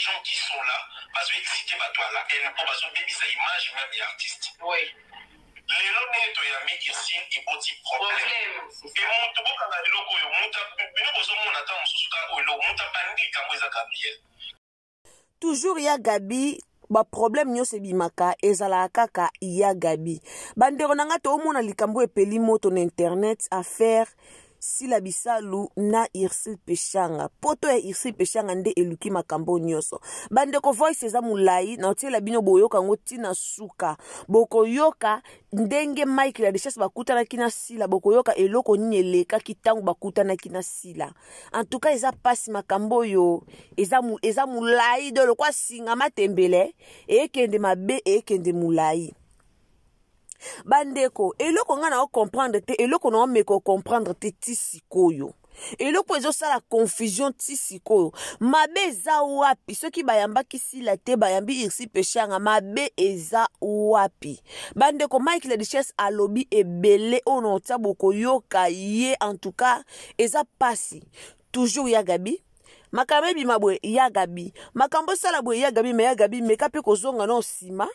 gens qui sont là, parce que excité par toi là, et ne pas besoin de sa image même des artistes. Oui. Les lots to yami ici et petit problème. Et mon to boka na loko yo muta bino bozo mon ata mususuka o lo muta bandi kamweza Gabriel. Toujours ya Gabi ba problème nyo se bimaka ezala kaka ya Gabi. Bandero nanga to mona likambo epeli moto na internet affaire si la bisalu na Irsil Peshanga. Poto ya Irsil Peshanga nde eluki makambo nyoso. Bandeko voice eza mulai na otiela bino boyoka ngoti na suka. Boko yoka ndenge Mike la dechasse bakuta na kina sila. Boko yoka eloko nini eleka kitangu bakuta na kina sila. En tout cas eza pasi makambo yo. Eza mulai de lo kwa singa matembele. Ekende mabe ekende mulai. Bandeko, eloko nga na o comprendre te, eloko na o meko comprendre te tisikoyo. Eloko ezo sa la confusion tisikoyo. Mabe eza wapi, soki bayamba kisila te, bayambi Irsil Peshanga, mabe eza wapi. Bandeko, Mike la Duchesse alobi ebele, ono taboko yoka ye, en tout cas, eza pasi. Toujours ya Gabi. Makame bimabwe ya Gabi. Makambo sala bwe ya Gabi, me ya Gabi, meka pe kozonga no sima.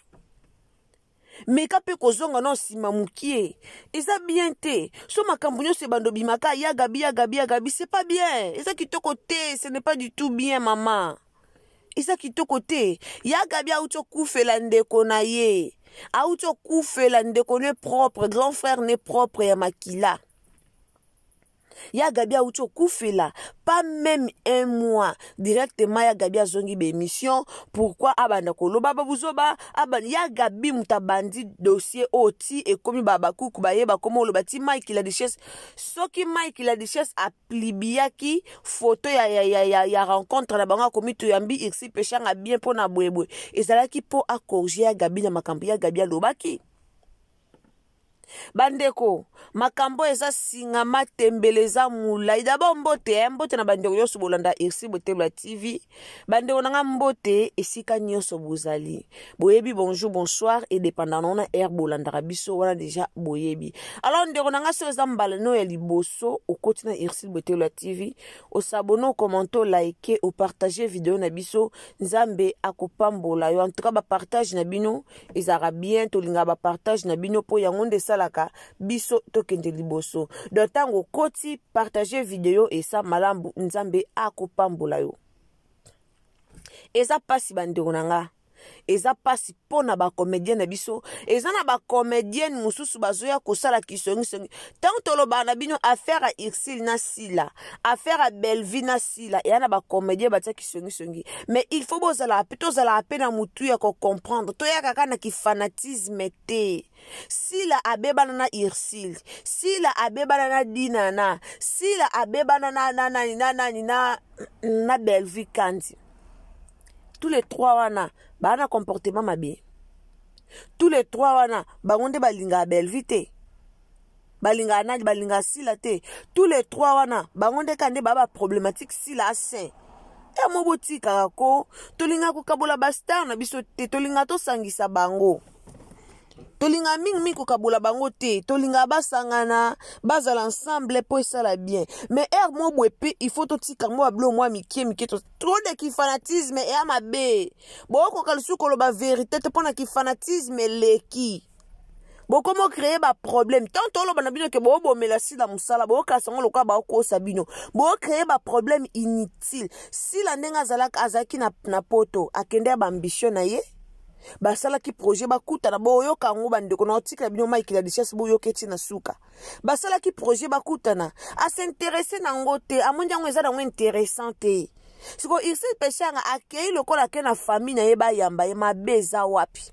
Meka pe kozonga no sima mukie. Eza bien te. So makambo nyo se bando bimaka ya Gabi, c'est pas bien. Eza kitoko te, ce n'est pas du tout bien maman. Eza kitoko te. Ya Gabi auto kufela ndeko na ye. Auto kufela ndeko ne propre, grand frère ne propre ya makila. Ya Gabi auto kufela, pas même un mois directement ya Gabi zongi be émission. Pourquoi abanda koloba babuzoba abanda ya Gabi mutabandi dossier oti et komi baba kuku bayeba komo lobati Mike la Duchesse. Soki Mike la Duchesse a plibiaki photo ya rencontre na banga komi to yambi Irsil Peshanga bien pona bwebwe. Ezalaki po a corriger ya Gabi na makambo ya Gabi lobaki. Bandeko, makambo eza singa matembeleza mulai. D'abord mbote, mbote na bandeko yosu bolanda Irsil Botebla TV. Bandeko nanga mbote esika nyoso bozali. Boyebi bonjour, bonsoir et dépendant na air bolanda rabiso wana déjà boyebi. Alors ndeko nanga so eza mbala no ya liboso okoti na Irsil Botebla TV. O s'abonner, commenter, liker, ou partager vidéo na biso nzambe akopambola yo. En tout cas ba partage na bino ezara bien to linga ba partage na bino po yangonde salaka biso tokende liboso. Dotango koti partager vidéo et ça malambu nzambe akopambola yo. Eza pasi bandeko nanga. Eza pasi pona ba comédien na biso. Eza na ba comédien mususu bazoya kosala kisongi. Tant toloba na bino affaire à Irsil na sila, affaire à Belvi na sila, et na ba comédien batia kisongi. Mais il faut bozala plutôt zala pena mutu ya ko comprendre. To ya kaka na ki fanatisme te. Sila abeba na Irsil, sila abeba na dinana, sila abeba na Belvi kandi. Tous les trois wana bana comportement mabe. Tous les trois wana bangonde balinga belvite. Balinga na balinga sila te. Tous les trois wana bangonde kande baba problématique sila sain. E moboti kako tolinga ko kabola bastar na biso te, tolinga to sangisa bango. Tolinga mingi kokabola bango te, tolinga basangana, bazala ensemble po esala bien. Mais mo bwepe, il faut to tika mo ablo moi mikie to trop de ki fanatisme et amabe. Bo ko kalsu ko lo ba vérité te pona ki fanatisme leki. Bo comment créer ba problème. Tant to lo bana bino ke bo mela si la musala, bo ka sango lo ka ba ko sabino. Bo créer ba problème inutile. Si la ndenga zalaka azaki na poto, akende ba ambition na ye. Basala ki projet bakuta na boyo kango bandeko na otika bino Mike la Duchesse boyo keti na suka. Basala ki projet bakuta na a s'intéresser na ngote amonja ngweza na intéressante. Siko Irsil Peshanga akei lokola ke na famille na ye ba yamba ye mabeza wapi.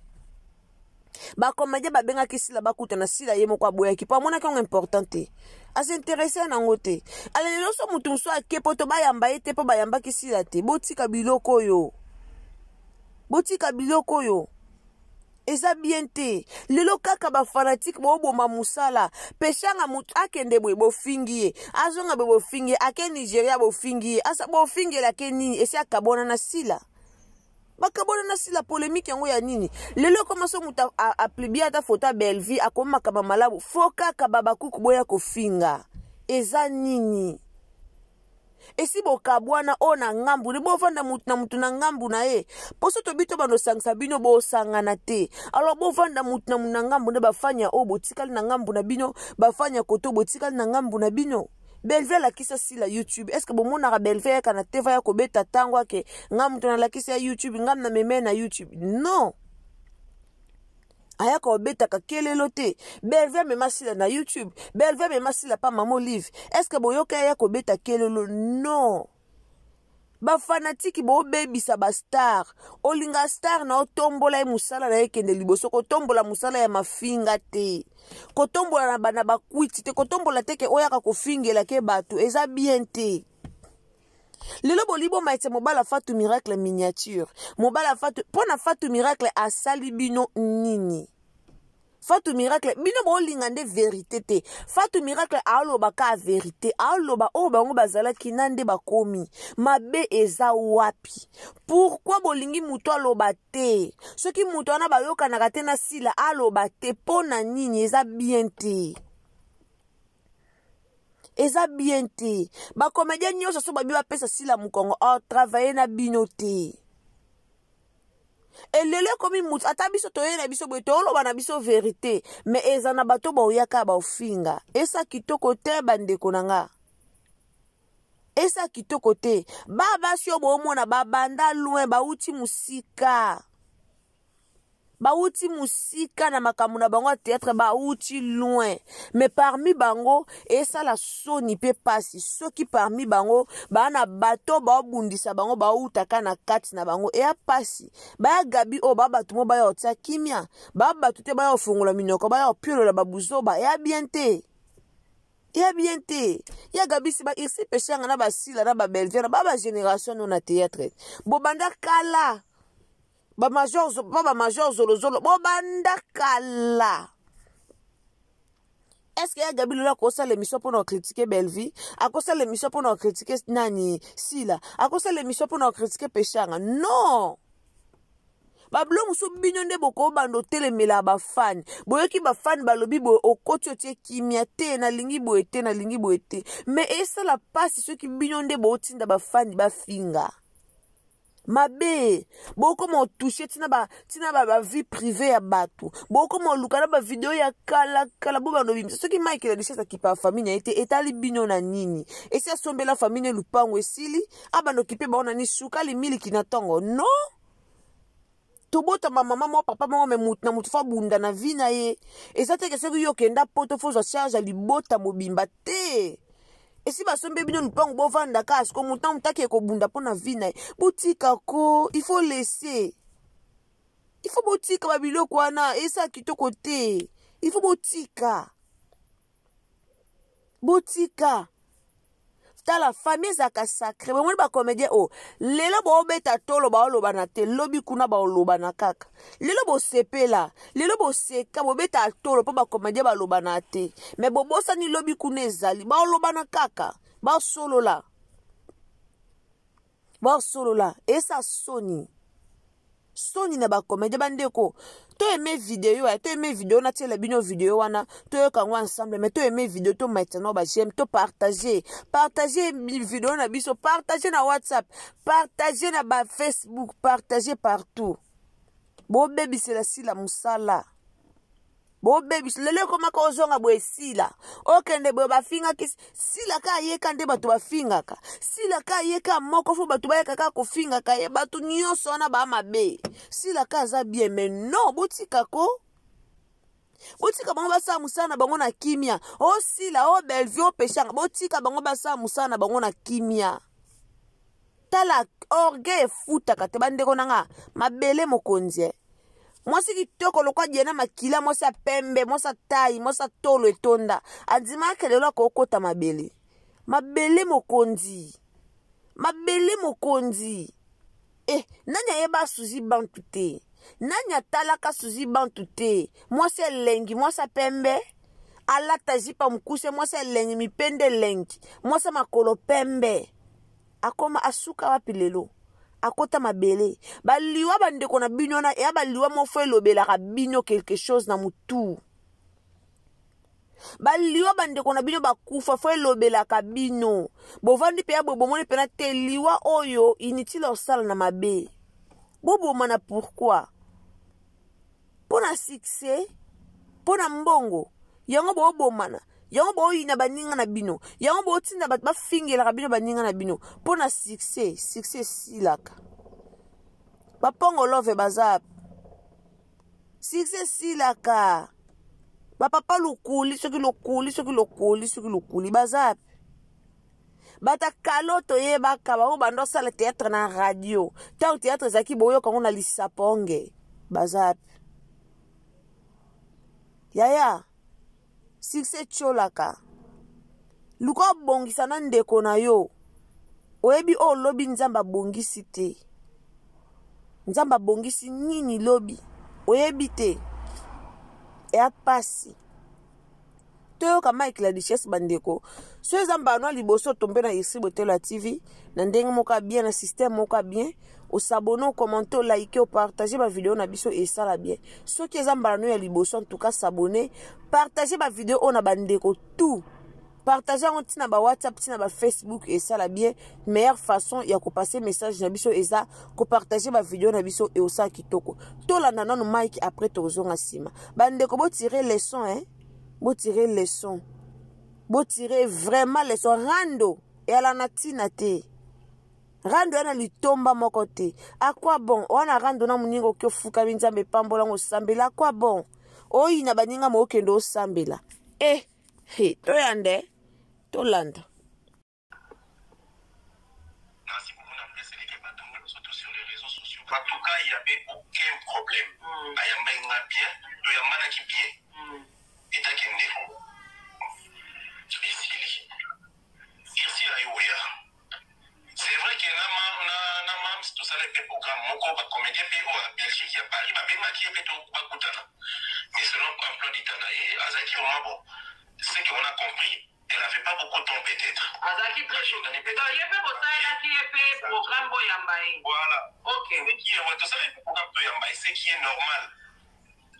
Ba komedia ba benga kisila bakuta na sila ye moko boya ki pa mona ke importante. A s'intéresser na ngote. Ale loso mutu mso akepo ba yamba ye te po ba yamba kisila te. Botika biloko yo. Botika biloko yo. Eza bien te. Lelo kaka ba fanatique bo boma musala. Peshanga mutu akende bo fingie. Azonga bo fingie. Ake Nigeria bo fingie. Asa bo fingie la ke nini. Esi akabona na sila. Bakabona na sila polémique yango ya nini. Lelo komaso mutu a plibia ta fota Belvi. Akoma kaba malabu. Foka kaba bakuku boya ko finga. Eza nini. esi bokabwana o na ngambu ne bovanda mutu na ngambu na ye poso to bito bando sangisa bino bosangana te alors bovanda mutu na ngambu ne bafanya o botikali na ngambu na bino bafanya koto botikali na ngambu na bino. Belve la kisa si la YouTube. Est-ce que bon mona Belve ya kana teva ya kobeta tangwa ke ngam tona la kisa ya YouTube ngam na meme na YouTube. Non. Aya ko beta ka kelelo te. Belve me masila na YouTube. Belve me masila pa mamo live. Est-ce que boyoka ya ko beta kelelo? Non. Ba fanatiki bo bebisa ba star. Olinga star na otombola e musala na ekende liboso ko tombola musala ya mafinga te. Ko tombola na bana ba kwiti te ko tombola teke oyaka ko fingela ke batu eza bien te. Lelo bolibo maite mobala Fatou Miracle miniature. Mobala Fatou pona Fatou Miracle asali bino nini? Fatou Miracle bino bo lingande vérité te. Fatou Miracle aloba ka vérité. Aloba o bango bazala kinande bakomi. Mabe eza wapi? Pourquoi bolingi muto aloba te? Soki muto ana bayoka na katena sila aloba te pona nini eza bien te. Eza bien te. Ba comédien nyonso so babi bapesa sila mukongo o travailler na bino te. Elele komi mutu ata biso toye na biso boye toloba na biso vérité mais eza na bato baoyaka baofinga esa kitoko te bandeko nanga esa kitoko te baba sio bomona babanda loin bauti musika na makambo na bango théâtre bauti loin mais parmi bango esa la soni pe pasi soki parmi bango bana bato babundisa bango bautaka na kati na bango e apasi baya gabi o babatu mo baya otia kimia babatu te baya ofungola minoko baya opiolola babuzoba e bien te ya gabi si ba irsi peshanga na basila na ba belviana baba génération no na théâtre bobanda kala ba major zolo bobanda kala. Est-ce qu'il y a Gabi Lola qui a l'émission pour nous critiquer Belvi? A cause de l'émission pour nous critiquer Nani Sila? A cause de l'émission pour nous critiquer Peshanga? Non! Bablo muso binyonde boko bando telemela ba fan. Boyoki ba fan balobi bo okoti otie kimia te na lingi boete na lingi boete. Mais esa la passe ceux qui binyonde bo tinda ba fan ba finga. Mabe, boko mo touché tina ba vie privée ya batu. Boko mo lukana ba video ya kala bo bando bimisa. Soki Mike la richesse ki pa famille na ete etali bino na nini. Esi asombe la famille lupango esili, abano kipe ba ona ni suka li miliki na tongo. Non. Tobota mama mo papa mo me mutu na mutu fa bunda na vina ye. Esa te ke soki yo kenda poto fo zo charge li bota mobimba te. Et si basombe bino lupango bo vanda kasi ko mutan mutaki ko bunda pona vina botika ko il faut laisser il faut botika babilo kwana esa kitoko te il faut botika ta la famille zaka sacré bon ba comédien o lelo bo beta tolo ba oloba na te lobi kuna ba oloba na kaka lelo bo sepela lelo bo seka bo beta tolo po ba comédien ba oloba na te mais bo bosa ni lobi kuna ezali ba oloba na kaka ba solola esa soni na ba comédien bandeko to aimé vidéo na tele bino vidéo wana to yokango ensemble mais to aimé vidéo to maintenant ba j'aime to partager vidéo na biso partager na WhatsApp partager na ba Facebook partager partout bo baby c'est la sila musala bo baby lele koma ko zonga bo esila okende bo bafinga kisi sila ka yeka nde batu bafinga ka sila ka yeka moko fo batu bayeka ka kofinga ka ye batu nyonso na ba mabe sila ka za bien mais non botika bango basa musana bango na kimia o sila o belvio peshanga botika bango basa musana bango na kimia tala orgueil futa ka te bandeko nanga mabele mokonzie. Moi si kitoko lokwa diena makila moi sa pembe moi sa taille moi sa tolo etonda andima kelelo ko kota mabele mokonzi nanya yeba suzi bantu te nanya talaka suzi bantu te moi se lengi moi sa pembe alata jipa mkuse moi se lengi mipende lengi moi sa makolo pembe akoma asuka wapi lelo akota mabele baliwa bandeko na bino na ya baliwa mofo elobela ka bino quelque chose na mutu baliwa bandeko na bino bakufa fo elobelaka bino bovandi mpe ya boye bomoni mpena te liwa oyo inutile osala na mabe boboma na pourquoi mpo na succès mpo na mbongo yango boobomana yango booyina baninga na bino yango bootinda bato bafingelaka bino baninga na bino mpo na succès silaka bapongo love baza succès silaka bapapa lukuli soki lukuli baza bata kaloto yebaka bango bando osala théâtre na radio ntango théâtre ezalaki boyoka ngo na lisaponge baza yaya succès tiolaka luka obongisa na ndeko na yo oyebi oyo lobi nzambe abongisi te nzambe abongisi nini lobi oyebi te eya pasi toyoka Mike la Duchesse bandeko so eza mbano liboso tombe na Ici Botelo ya TV na ndenge moko bien na système moko bien osabone commenter like partager ba vidéo na biso esala bien soki eza mbano ya liboso en tout cas s'abonner partager ba vidéo on a bandeko tout partager on tina ba WhatsApp tina ba Facebook esala bien meilleure façon ya ko passer message na biso eza ko partager ba vidéo na biso e osa kitoko to landa nanu Mike après tozonga sima bandeko bo tirer leçon bo tirer leçon bo tirer vraiment leçon rando et ala natina te rando yana litomba moko te à quoi bon wana rando na muningo kyo fuka binzambe pambola ngo sambela à quoi bon oyi na baninga mo kendo sambela to yande to landa. Merci beaucoup la presse et les bateaux surtout sur les réseaux sociaux. En tout cas, il n'y avait aucun problème. Ayamba inga bien, to yamba qui bien. Et ta kende. Ici la yoya. C'est vrai que na tout ça les programmes moko ba comédien pe au Belgique ya Paris ba benga qui est to ba kutana. Mais selon emploi d'Itanaï, azaki au bon. Ce qu'on a compris, elle n'avait pas beaucoup de temps peut-être. Azaki très chaud. Il y avait un programme Boyambaï. Voilà. Ok. Ce qui est normal.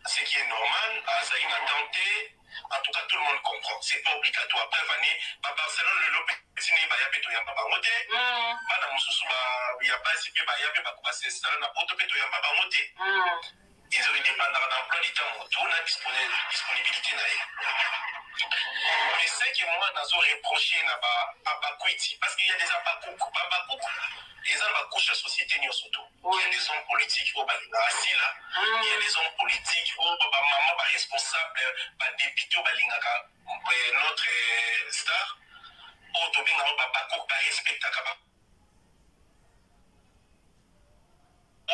Ce qui est normal, Azaï a tenté. En tout cas, tout le monde comprend. C'est pas obligatoire. Après, Barcelone, le Lopé, il y a Péto Yamba Bamote. Madame Moussou, il y a pas si peu, il y a peu, c'est ça, n'a pas de Péto Yamba Bamote. Ils ont une dépendance d'emploi du temps, tout la disponibilité. Mais ce que moi, nous reproché à Bakwiti, parce qu'il y a des Abakouk, ils ont la couche de la société, surtout. Il y a des hommes politiques, il y a des hommes politiques, maman responsable, député, notre star, Bakouk, respectable. Et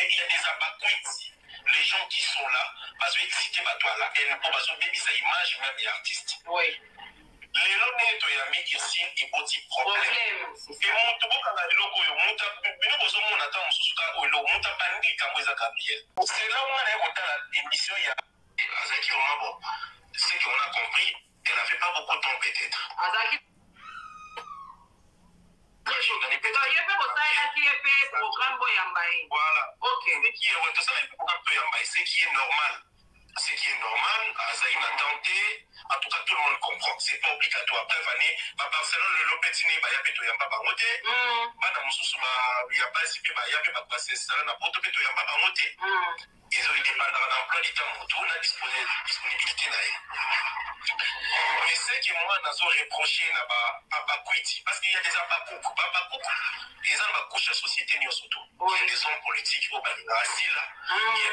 il y a des abakoui, les gens qui sont là, parce que excité ma toile, elles ne peuvent pas oublier sa image même des artistes. Oui. Les gens qui ont mis ici, ils ont des problèmes. Et mon tout le monde a dit c'est là où on a l'émission, il y a Azaki Omabo. Ce qu'on a compris, elle n'avait pas beaucoup de temps peut-être. Azaki. Voilà. Ok. Ce qui est normal. Ce qui est normal, Azaïn a tenté. En tout cas, tout le monde comprend. C'est pas obligatoire. Après, Barcelone, le Lopetine, il y a Péto Yamba Bamote. Madame Moussou, il y a pas si peu, il y a peu, c'est ça, n'a pas de Péto Yamba Bamote. Ils ont une dépendance d'emploi du temps, tout la disponibilité. Mais ce que moi, nous avons reproché à Bakwiti, parce qu'il y a des Abakouk, ils ont la couche de la société, surtout. Il y a des hommes politiques, il y a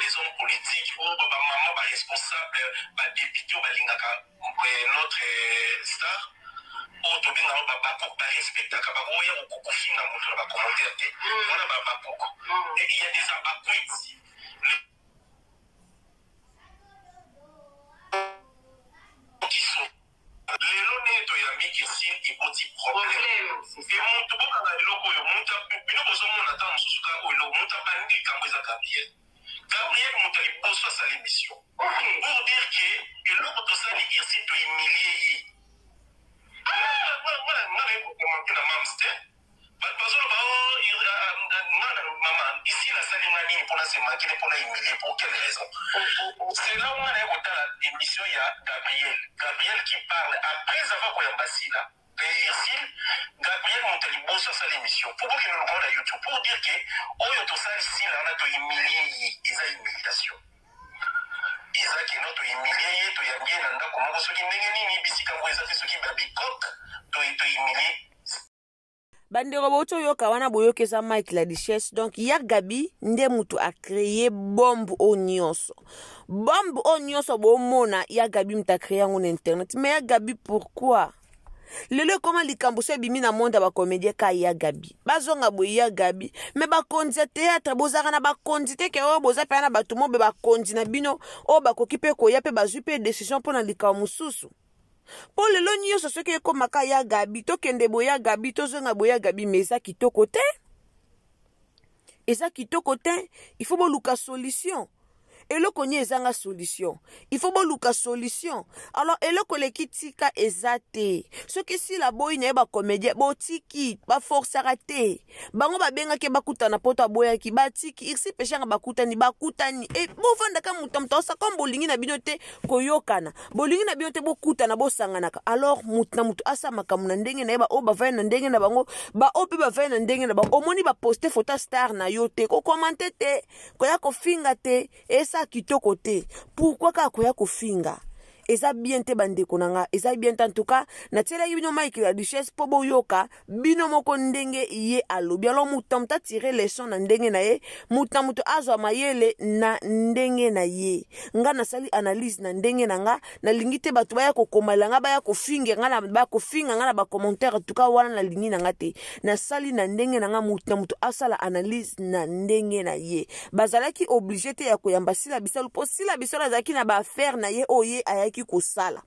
des hommes politiques, maman responsable, député, notre star. Et il y a des Abakwiti. Qui sont les lonettes ya miki si iboti problème et mon to boka na loko yo monta bino bozo mona ta mususu ka o lo monta bandi kamweza Gabriel Moutali pose sa l'émission pour dire que le loko to sali ici to humilier voilà ko commenter na mamste bazo ba maman ici la sali ngani pour la se manquer pour la humilier humilié. Pour quelle raison? C'est là où on a écouté l'émission, il y a Gabriel qui parle après avoir Koyambasi là. Ici, Gabriel Montaliboso a l'émission. Pourquoi qu'il nous regarde à YouTube? Pour dire que, oh, yo, tout ça ici, là, on a humilié, ils ont humiliation. Ils ont qui nous humilié, tu y a bien, on a comment ceux qui n'ont ni bisika, moi, ils ont ceux qui babicote, tu humilié. Bandeko boto yoka wana boyokeza Mike la Duchesse. Donc ya Gabi nde mutu a créé bombe o nyonso. Bombe o nyonso bo mona ya Gabi mta créé en internet. Mais ya Gabi pourquoi? Lelo comment likambo so bimi na monde ba comédien ka ya Gabi. Bazonga boy ya Gabi. Mais ba konzi théâtre bozaka na ba konzi te ke o boza pa na batumo be ba konzi na bino o ba kokipe ko ya pe bazu pe décision pona likambo mususu. Po lelo nyonso soki ekomaka ya Gabi tokende boya Gabi tozonga boya Gabi mais eza kitoko te. Eza kitoko te, il faut boluka solution. Eloko nye ezanga solution. Il faut boluka solution. Alors eloko lekitika ezate. Soki si la boy na ba comédien botiki ba force arate. Bango ba benga ke bakuta na poto boya ki batiki iksi peshanga bakuta ni et bo vanda ka mutamta sa comme bolingi na binote koyokana. Bolingi na binote bokuta na bosanganaka. Alors mutna mutu asa makamuna ndenge na ba o ba vana ndenge na bango ba ope ba vana ndenge na ba omoni ba poster photo star na yote ko commenter te ko ya ko finga te esa kitoko te. Pourquoi ka koya ko finga? Eza bien te bandeko nanga, eza bien en tout cas na tela bino Mike la Duchesse po boyoka bino moko ndenge ye alobi. Alors mutamta tirer leçon na ndenge na ye, mutamto azwa mayele na ndenge na ye. Nga na sali analyse na ndenge nanga, na lingite batu baya ko komalanga baya ko finga nga na ba ko finga nga na ba commentaire en tout cas wana na lingi nanga te. Na sali na ndenge nanga mutamto asala analyse na ndenge na ye. Bazalaki obligé te ya koyamba sila bisalu po sila bisalu zaki na ba affaire na ye oye ayaki kosala.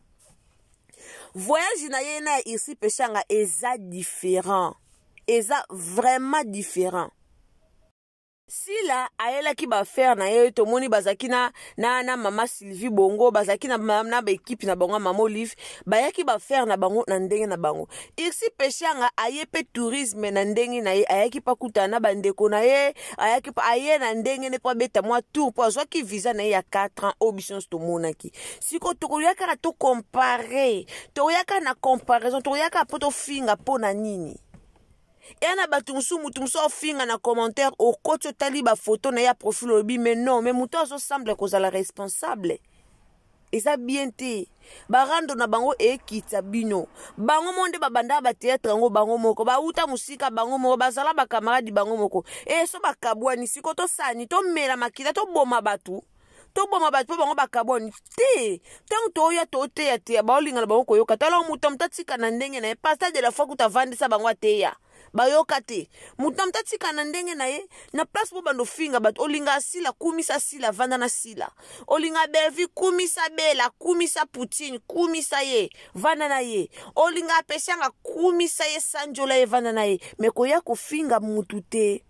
Voyage na ye na ici peshanga eza différent. Eza vraiment différent. Si la ayela ki ba faire na ye to moni bazaki na mama Sylvie Bongo bazaki na ba équipe na bango mama Olive bayaki ba faire na bango na ndenge na bango. Ici peshanga ayepe tourisme na ndenge na ye ayaki pa kutana bandeko na ye ayaki pa aye na ndenge ne pa beta moi tour po azwa ki visa na ye ya 4 ans obitions to monaki. Siko to yaka na to comparer to yaka na comparaison to yaka poto finga po na nini. Et na batumsu mutumsu ofinga na commentaire au kocho tali ba photo na ya profil obi mais non mais muto aso semble ko la responsable. Eza bien te barando na bango ekita bino bango monde babanda ba théâtre ngo bango moko ba uta musika bango moko bazala ba camarade bango moko so bakabwani siko to sani to mela makila to boma batu to boma batu po bango bakabwani te tant to ya to te ya te ba olinga na bango koyoka tala mutamta tika na ndenge na pasteur de la fois kuta vandisa bango ateya bayoka te mutamta tika na ndenge na ye na place po bando finga bat olinga sila kumisa sila vanda na sila olinga belvi kumisa bela kumisa Poutine kumisa ye vanda na ye olinga pesanga kumisa ye sanjola ye vanda na ye me koya ko finga mutu te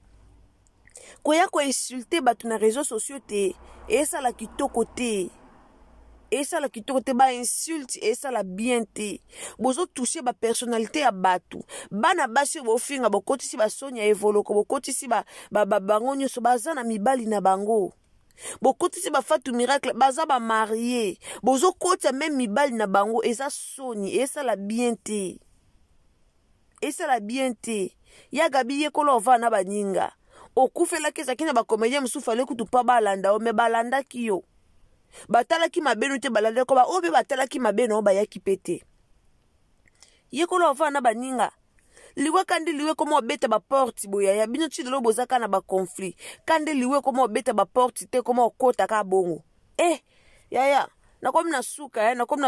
koya ko insulter batu na réseaux sociaux te esa la kitoko te. Et ça la kitoko te ba insulte et ça la bien te bozo toucher ba personnalité ya batu bana basi bo finga bo kotisi ba sonya evoloko bo kotisi ba bango nyoso baza na mibali na bango bo kotisi ba Fatou Miracle baza ba marié bozo kota même mibali na bango eza soni et ça la bien te et ça la bien te ya Gabi ye kolo va na baninga okufela keza kina ba comédien musufa le kutu pa balanda o me balanda kiyo batala ki mabeno te balade ko ba obe batala ki mabeno ba yaki pete yekolo ofana baninga liwe kandi liwe komo beta ba porte boya ya bino tshilo bozaka na ba conflit kandi liwe komo beta ba porte te komo okota ka bongo ya na comme na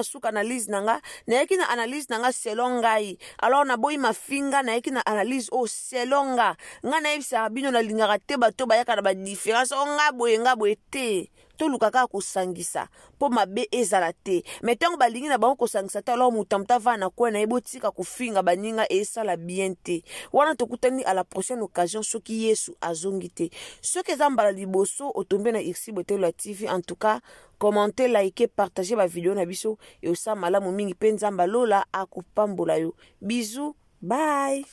suka analyse nanga na yaki na analyse nanga selon ngai alors na boyi mafinga na yaki na analyse selon nga na yebisa bino na lingaka te bato bayaka na ba différence nga boye te to lukaka kosangisa po mabe ezala te mais tango balingi na bango kosangisa te alors mutamta va na kwa na ebotika kofinga baninga esala bien te wana tokutani à la prochaine occasion soki Yesu azongi te soki ezambala liboso otombe na Irsi Botelo TV en tout cas commentez, likez, partagez ma vidéo na biso et osa malamu mingi pe nzamba lola akupambola yo bisous bye.